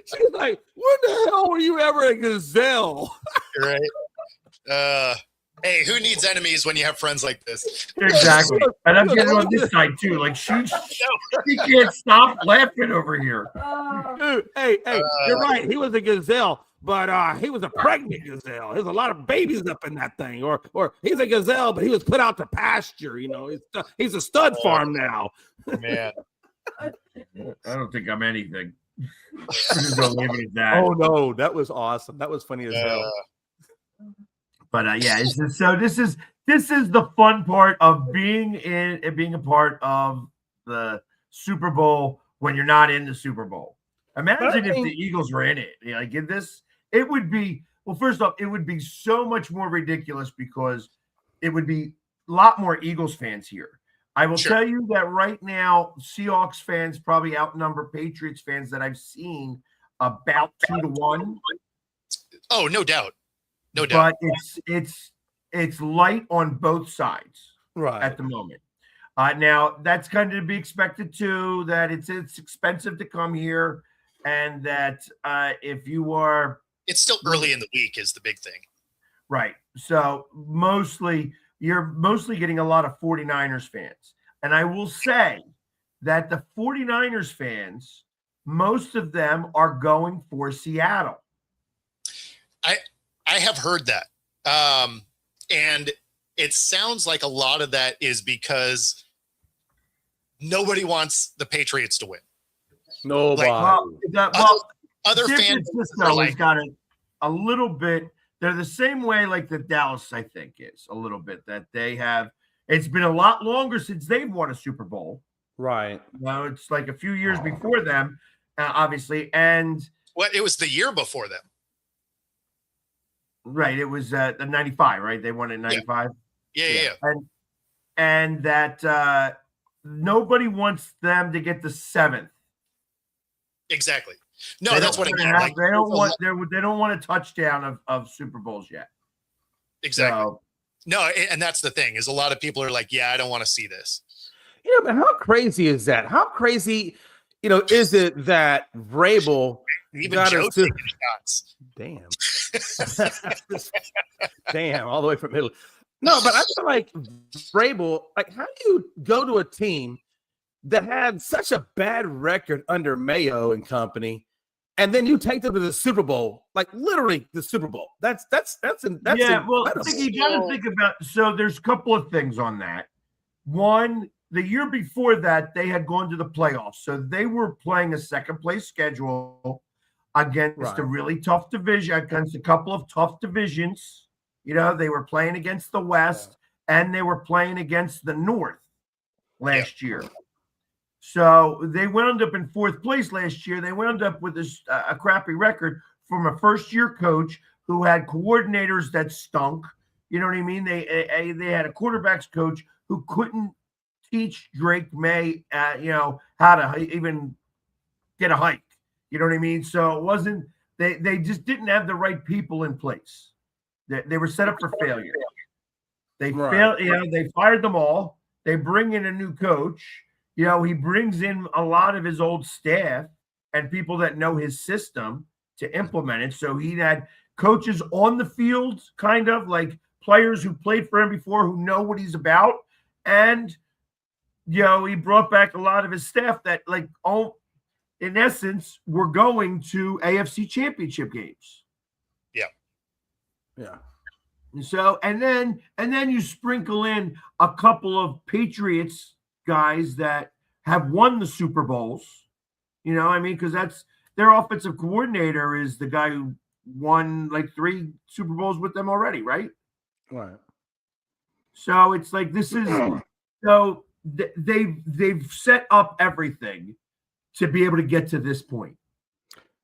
She's like, when the hell were you ever a gazelle? Right. Hey, who needs enemies when you have friends like this? Exactly. And I'm getting on this side too. Like she can't stop laughing over here. Dude, hey, you're right. He was a gazelle, but he was a pregnant gazelle. There's a lot of babies up in that thing. Or he's a gazelle, but he was put out to pasture. He's a stud farm now. Man. I don't think I'm anything. Just gonna leave it at that. Oh no, that was awesome. That was funny as hell. But yeah, so this is the fun part of being a part of the Super Bowl when you're not in the Super Bowl. Imagine if the Eagles were in it. Like in this, it would be first off, it would be so much more ridiculous because it would be a lot more Eagles fans here. I will tell you that right now, Seahawks fans probably outnumber Patriots fans that I've seen about 2-1. Oh, no doubt. No doubt. But it's light on both sides at the moment. Now that's kind of to be expected too. That it's expensive to come here, and that if you are, it's still early in the week is the big thing. Right. So you're mostly getting a lot of 49ers fans, and I will say that the 49ers fans, most of them are going for Seattle. I have heard that. And it sounds like a lot of that is because nobody wants the Patriots to win. Nobody. Other fans are like, got a little bit. They're the same way like the Dallas, I think, is a little bit that they have. It's been a lot longer since they've won a Super Bowl. Right. Well, it's like a few years before them, obviously. And it was the year before them. Right. It was the 95, right? They won in 95. Yeah. And that nobody wants them to get the 7th. Exactly. No, that's what I mean. Like, they don't want a touchdown of Super Bowls yet. Exactly. So, no, and that's the thing is a lot of people are like, yeah, I don't want to see this. But how crazy is that? How crazy, is it that Vrabel got Joe taking shots? Damn. Damn, all the way from Italy. No, but I feel like Vrabel, like, how do you go to a team that had such a bad record under Mayo and company, and then you take them to the Super Bowl, like literally the Super Bowl? That's yeah. Well, you got to think about. So there's a couple of things on that. One, the year before that, they had gone to the playoffs, so they were playing a second place schedule against a really tough division, against a couple of tough divisions. They were playing against the West and they were playing against the North last year. So they wound up in 4th place last year. They wound up with a crappy record from a first-year coach who had coordinators that stunk. You know what I mean? They had a quarterbacks coach who couldn't teach Drake May, how to even get a hike. You know what I mean? So it wasn't they just didn't have the right people in place. They were set up for failure. They failed. They fired them all. They bring in a new coach. He brings in a lot of his old staff and people that know his system to implement it. So he had coaches on the field, kind of like players who played for him before, who know what he's about, and he brought back a lot of his staff that, like, in essence, were going to AFC championship games. Yeah. So, and then you sprinkle in a couple of Patriots guys that have won the Super Bowls, You know, I mean, because that's their offensive coordinator is the guy who won like 3 Super Bowls with them already, right? Right. So it's like this is so they've set up everything to be able to get to this point.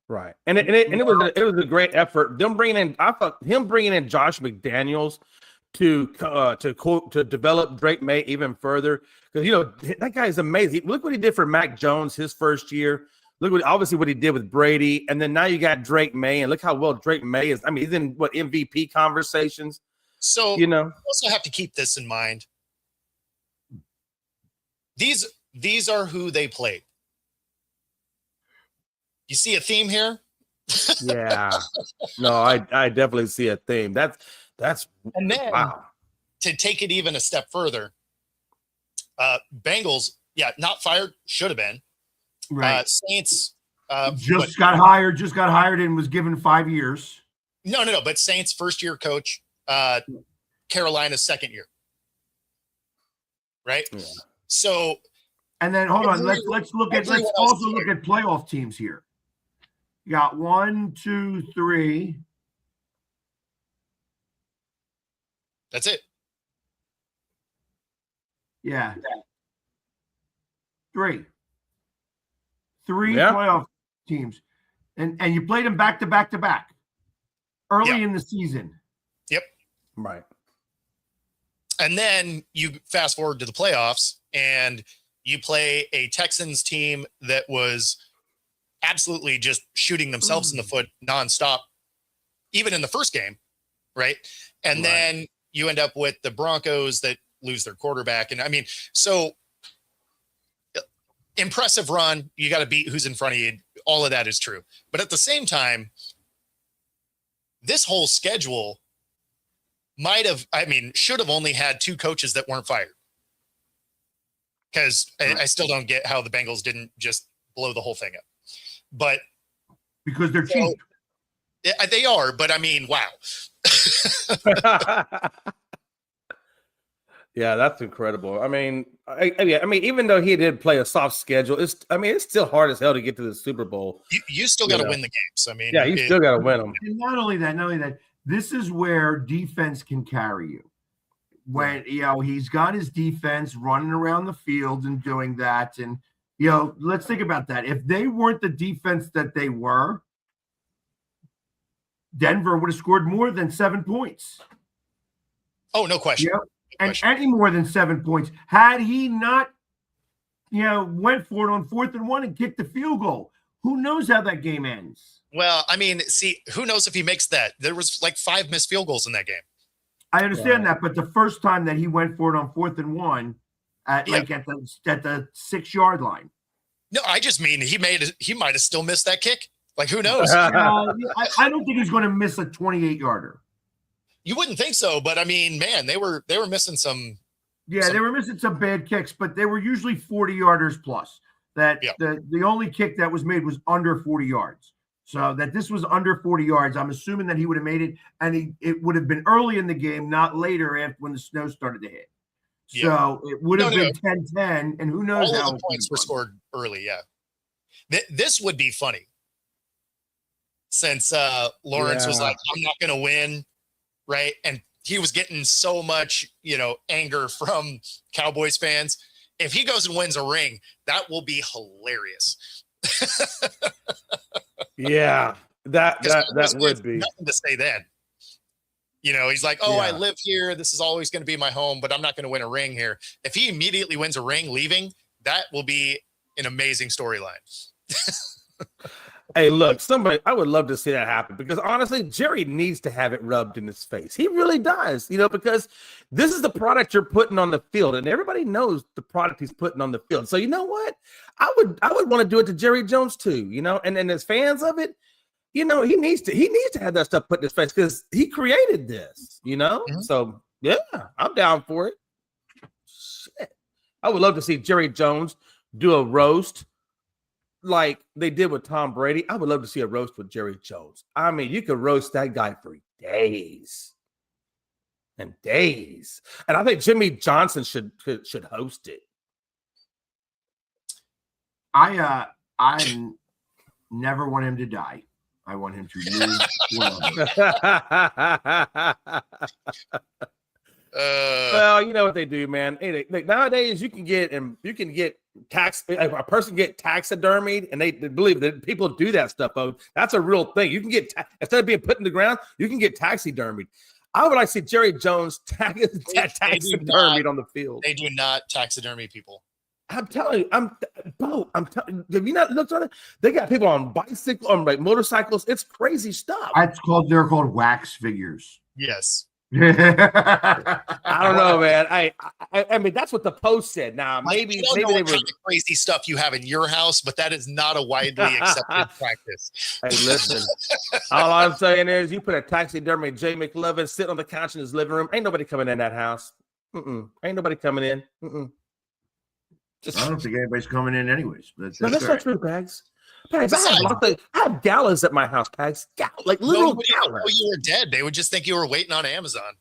Right, and it was a great effort. Them bringing in, I thought him bringing in Josh McDaniels to develop Drake May even further, because that guy is amazing. Look what he did for Mac Jones his first year. Look what he did with Brady, and then now you got Drake May, and look how well Drake May is. I mean, he's in MVP conversations. So you also have to keep this in mind. These are who they played. You see a theme here? Yeah. No, I definitely see a theme. That's and then wow. To take it even a step further, Bengals, not fired, should have been. Right. Saints got hired and was given 5 years. No, but Saints first year coach, Carolina's second year. Right? Yeah. So and then hold on, let's also look at playoff teams here. You got 1, 2, 3. That's it. Yeah. 3 playoff teams. And you played them back to back to back early in the season. Yep. Right. And then you fast forward to the playoffs and you play a Texans team that was absolutely just shooting themselves in the foot nonstop, even in the first game, right? And then you end up with the Broncos that lose their quarterback. And I mean, so impressive run. You got to beat who's in front of you. All of that is true. But at the same time, this whole schedule should have only had 2 coaches that weren't fired. Because I still don't get how the Bengals didn't just blow the whole thing up. But because they're cheap. They are, but I mean, wow. Yeah, that's incredible. I mean, even though he did play a soft schedule, it's still hard as hell to get to the Super Bowl. You still got to win the games. I mean, you still got to win them. And not only that, this is where defense can carry you. When he's got his defense running around the field and doing that, and let's think about that. If they weren't the defense that they were, Denver would have scored more than 7 points. Oh, no question. And any more than 7 points. Had he not, went for it on 4th and 1 and kicked the field goal, who knows how that game ends? Well, I mean, see, who knows if he makes that? There was like 5 missed field goals in that game. I understand that, but the first time that he went for it on 4th and 1 at the 6-yard line. No, I just mean he might have still missed that kick. Like, who knows? I don't think he's going to miss a 28-yarder. You wouldn't think so, but I mean, man, they were missing some. Yeah, they were missing some bad kicks, but they were usually 40-yarders plus. The only kick that was made was under 40 yards. So that this was under 40 yards, I'm assuming that he would have made it, and it would have been early in the game, not later when the snow started to hit. So it would have been 10-10, and who knows how the points were scored early. Yeah, this would be funny since Lawrence was like, "I'm not going to win," right? And he was getting so much, anger from Cowboys fans. If he goes and wins a ring, that will be hilarious. Yeah, that would be nothing to say then. He's like, I live here. This is always going to be my home, but I'm not going to win a ring here. If he immediately wins a ring leaving, that will be an amazing storyline. Hey, look, I would love to see that happen because honestly, Jerry needs to have it rubbed in his face. He really does, because this is the product you're putting on the field, and everybody knows the product he's putting on the field. So you know what? I would want to do it to Jerry Jones too, and as fans of it, he needs to have that stuff put in his face because he created this, Mm-hmm. So yeah, I'm down for it. Shit. I would love to see Jerry Jones do a roast like they did with Tom Brady. I would love to see a roast with Jerry Jones. I mean, you could roast that guy for days and days. And I think Jimmy Johnson should host it. I I never want him to die. I want him to live forever. Well, you know what they do, man. Hey, nowadays you can get tax. A person get taxidermied, and they believe that people do that stuff. Oh, that's a real thing. You can get instead of being put in the ground, you can get taxidermied. I would like to see Jerry Jones taxidermied on the field. They do not taxidermy people. I'm telling you, I'm telling. Have you not looked at it? They got people on bicycles, on like motorcycles. It's crazy stuff. They're called wax figures. Yes. I don't know, man. I mean, that's what the Post said. Now, maybe I don't know they what kind of crazy stuff you have in your house, but that is not a widely accepted practice. Hey, listen. All I'm saying is, you put a taxidermy Jay McLovin sitting on the couch in his living room. Ain't nobody coming in that house. Ain't nobody coming in. I don't think anybody's coming in anyways. But that's not true, Pags. Pags, I have galas at my house, Pags. Like little galas. Well, you were dead. They would just think you were waiting on Amazon.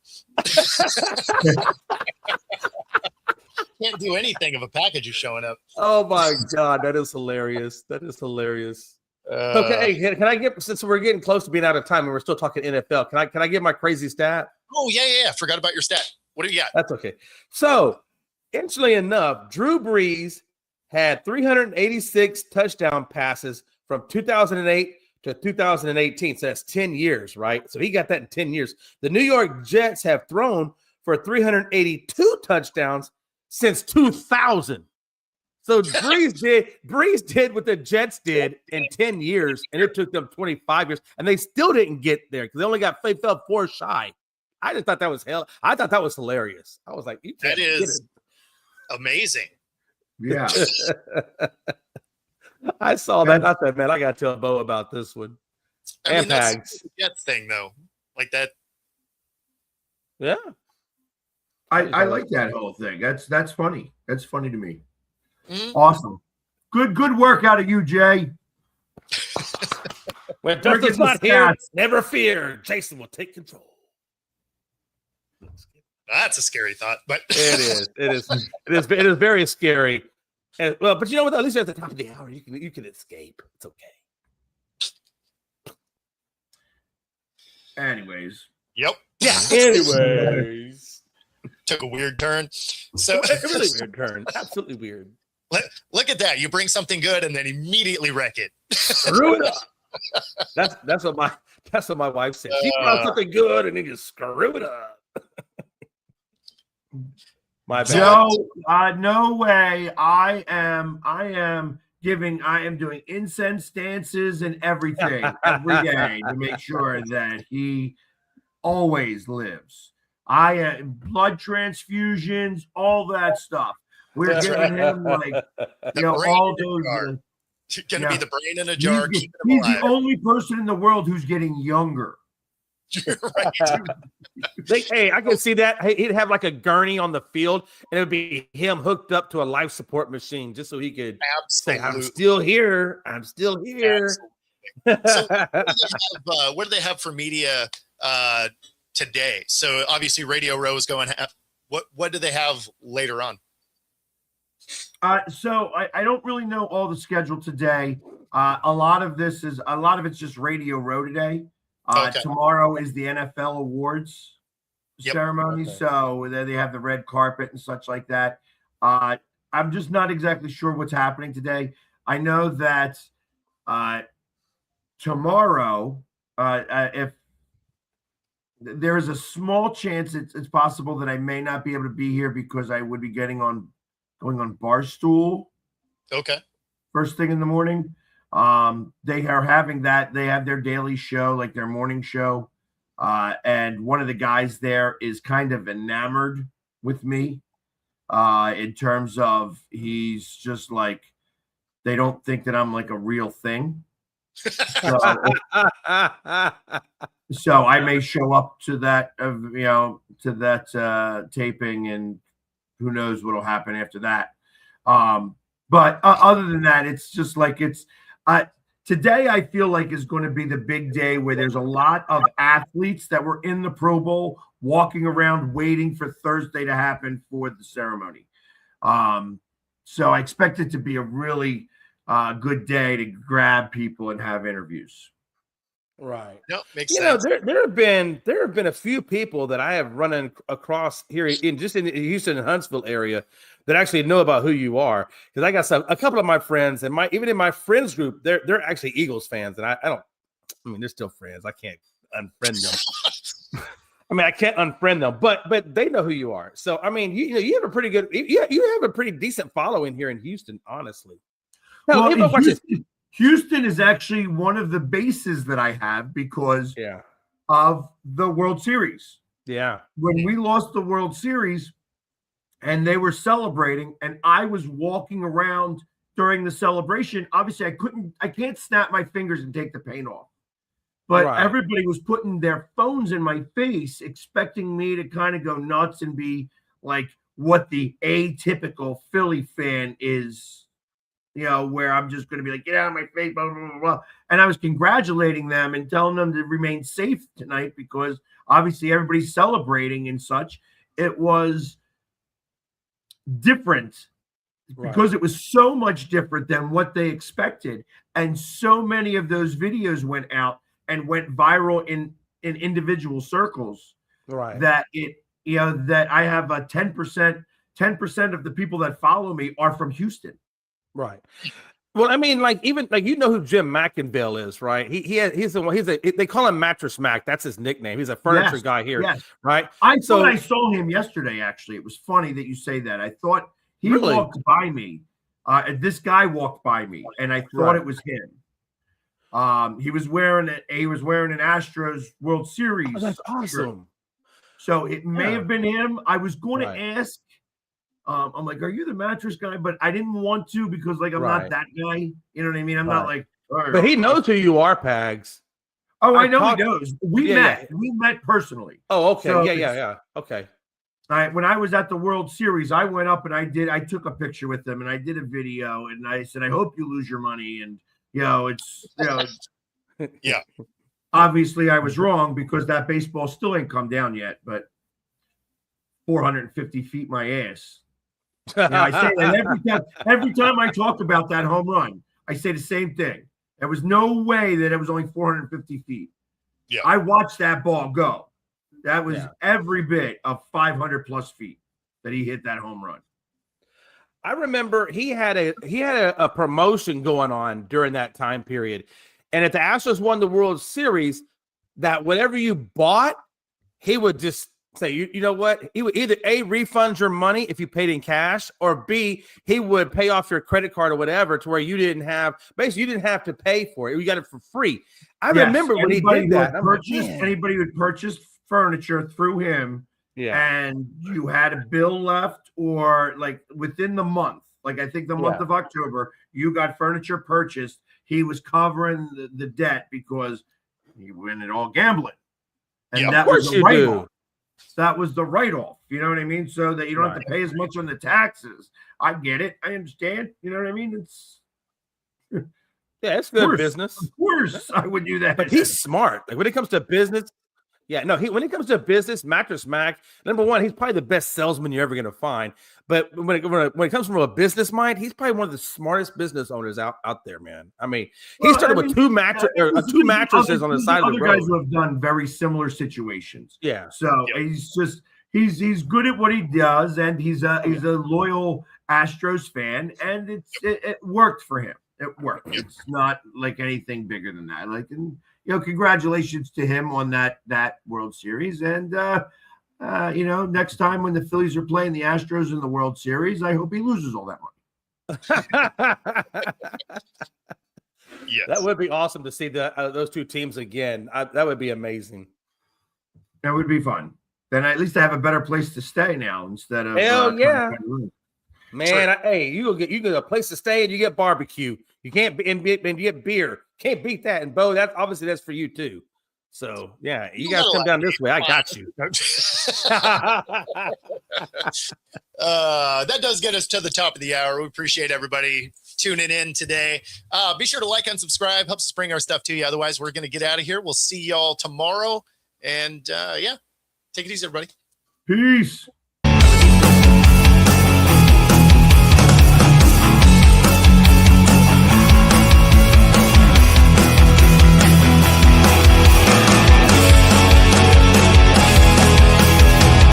Can't do anything if a package is showing up. Oh my God, that is hilarious. That is hilarious. Okay, hey, can I get, since we're getting close to being out of time and we're still talking NFL, can I get my crazy stat? Oh yeah. Forgot about your stat. What do you got? That's okay. So, interestingly enough, Drew Brees had 386 touchdown passes from 2008 to 2018. So that's 10 years, right? So he got that in 10 years. The New York Jets have thrown for 382 touchdowns since 2000. So Brees did what the Jets did in 10 years, and it took them 25 years, and they still didn't get there because they fell 4 shy. I just thought that was hell. I thought that was hilarious. I was like, that is amazing. Yeah. I saw that. I said, man, I got to tell Bo about this one. I mean, that's the Jets thing, though. Like that. Yeah. I like that whole thing. That's funny. That's funny to me. Mm-hmm. Awesome. Good work out of you, Jay. When Justin's not here, never fear. Jason will take control. That's a scary thought, but it is very scary. And, well, but you know what? At least at the top of the hour, you can escape. It's okay. Anyways. Yep. Yeah. Anyways. Took a weird turn. So a really weird turn. Absolutely weird. Look at that. You bring something good and then immediately wreck it. Screw it up. That's what my wife said. She brought something good and then just screw it up. My bad. Joe, no way. I am doing incense dances and everything every day to make sure that he always lives. Blood transfusions, all that stuff. We're giving him all those. Gonna be the brain in a jar. He's the only person in the world who's getting younger. You're right. Hey, I can see that. He'd have like a gurney on the field, and it would be him hooked up to a life support machine just so he could say, "I'm still here. I'm still here." So what do they have for media today? So obviously, Radio Row is going. What do they have later on? So I don't really know all the schedule today. A lot of it's just Radio Row today. Okay. Tomorrow is the NFL awards ceremony. Okay. So there they have the red carpet and such like that. I'm just not exactly sure what's happening today. I know that tomorrow, if there is a small chance it's possible that I may not be able to be here because I would be going on Barstool. Okay. First thing in the morning. They are having that. They have their daily show, like their morning show. And one of the guys there is kind of enamored with me in terms of he's just like, they don't think that I'm like a real thing. So I may show up to that, taping, and who knows what'll happen after that. But other than that, it's just like today I feel like is going to be the big day where there's a lot of athletes that were in the Pro Bowl walking around waiting for Thursday to happen for the ceremony. So I expect it to be a really good day to grab people and have interviews. Right. No, makes You sense. know, there have been a few people that I have run across here in the Houston and Huntsville area that actually know about who you are. Because I got a couple of my friends and even in my friends group, they're actually Eagles fans, and I mean they're still friends. I can't unfriend them. I mean, I can't unfriend them, but they know who you are. So I mean, you have a pretty good, you have a pretty decent following here in Houston, honestly. Hell, Well, Houston is actually one of the bases that I have because of the World Series. Yeah. When we lost the World Series and they were celebrating and I was walking around during the celebration, obviously I can't snap my fingers and take the paint off. But everybody was putting their phones in my face, expecting me to kind of go nuts and be like what the atypical Philly fan is. You know, where I'm just going to be like, get out of my face, blah, blah, blah, blah. And I was congratulating them and telling them to remain safe tonight because obviously everybody's celebrating and such. It was different because it was so much different than what they expected. And so many of those videos went out and went viral in individual circles that that I have a 10% of the people that follow me are from Houston. Right. Well, I mean, like even like who Jim McIngvale is, right? He's they call him Mattress Mac. That's his nickname. He's a furniture guy here, right? I thought I saw him yesterday. Actually, it was funny that you say that. I thought he walked by me. This guy walked by me, and I thought it was him. He was wearing an Astros World Series. Oh, that's awesome. Shirt. So it may have been him. I was going to ask. I'm like, are you the mattress guy? But I didn't want to because like I'm not that guy. You know what I mean? I'm not like. But he knows who you are, Pags. Oh, I know he knows. We met. We met personally. Oh, okay. So yeah. Okay. When I was at the World Series, I went up and I took a picture with them and I did a video and I said, I hope you lose your money. And it's yeah. Obviously, I was wrong because that baseball still ain't come down yet. But 450 feet my ass. I say that every time I talk about that home run, I say the same thing. There was no way that it was only 450 feet. Yeah. I watched that ball go. That was every bit of 500 plus feet that he hit that home run. I remember he had a promotion going on during that time period. And if the Astros won the World Series, that whatever you bought, he would just say, you know what? He would either A, refund your money if you paid in cash, or B, he would pay off your credit card or whatever to where you didn't have to pay for it. You got it for free. I remember when he did that. Anybody would purchase furniture through him, and you had a bill left, or like within the month, like I think the month of October, you got furniture purchased. He was covering the debt because he went it all gambling. And that was the write-off. That was the write-off. You know what I mean? So that you don't have to pay as much on the taxes. I get it. I understand. You know what I mean? It's it's good business. Of course, I would do that. But he's smart. Like when it comes to business, when it comes to business, Mattress Mac, number one, he's probably the best salesman you're ever going to find. But when it comes from a business mind, he's probably one of the smartest business owners out there, man. I mean, he started with two mattresses on the side of the road. Other guys who have done very similar situations. Yeah. So he's good at what he does, and he's a loyal Astros fan, and it worked for him. It worked. It's not like anything bigger than that. Like, and congratulations to him on that World Series, and next time when the Phillies are playing the Astros in the World Series, I hope he loses all that money. Yes. That would be awesome to see those two teams again. That would be amazing. That would be fun. Then at least I have a better place to stay now instead of man. You get a place to stay and you get barbecue. You can't and you get beer. Can't beat that. And Bo, that's for you too. So you guys come down this way. I got you. That does get us to the top of the hour. We appreciate everybody tuning in today. Be sure to like and subscribe. Helps us bring our stuff to you. Otherwise, we're going to get out of here. We'll see y'all tomorrow. And take it easy, everybody. Peace.